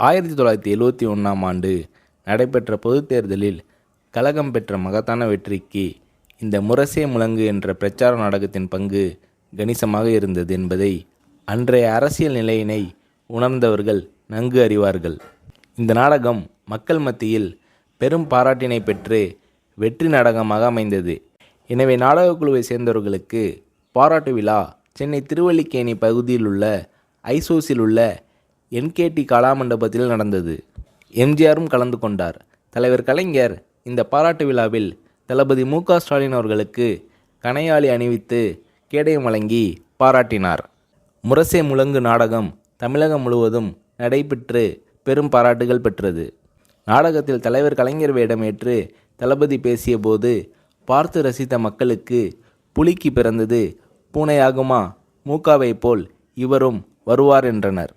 1971ஆம் ஆண்டு நடைபெற்ற பொதுத் தேர்தலில் கழகம் பெற்ற மகத்தான வெற்றிக்கு இந்த முரசே முழங்கு என்ற பிரச்சார நாடகத்தின் பங்கு கணிசமாக இருந்தது என்பதை அன்றைய அரசியல் நிலையினை உணர்ந்தவர்கள் நன்கு அறிவார்கள். இந்த நாடகம் மக்கள் மத்தியில் பெரும் பாராட்டினை பெற்று வெற்றி நாடகமாக அமைந்தது. எனவே நாடகக் குழுவை சேர்ந்தவர்களுக்கு பாராட்டு விழா சென்னை திருவல்லிக்கேணி பகுதியில் உள்ள ஐசோஸில் உள்ள என்கேடி கலாமண்டபத்தில் நடந்தது. எம்ஜிஆரும் கலந்து கொண்டார். தலைவர் கலைஞர் இந்த பாராட்டு விழாவில் தளபதி மு.க. ஸ்டாலின் அவர்களுக்கு கணையாழி அணிவித்து கேடயம் வழங்கி பாராட்டினார். முரசே முழங்கு நாடகம் தமிழகம் முழுவதும் நடைபெற்று பெரும் பாராட்டுகள் பெற்றது. நாடகத்தில் தலைவர் கலைஞர் வேடமேற்று தளபதி பேசிய போது பார்த்து ரசித்த மக்களுக்கு புலிக்கு பிறந்தது பூனையாகுமா, மூக்காவை போல் இவரும் வருவார் என்றனர்.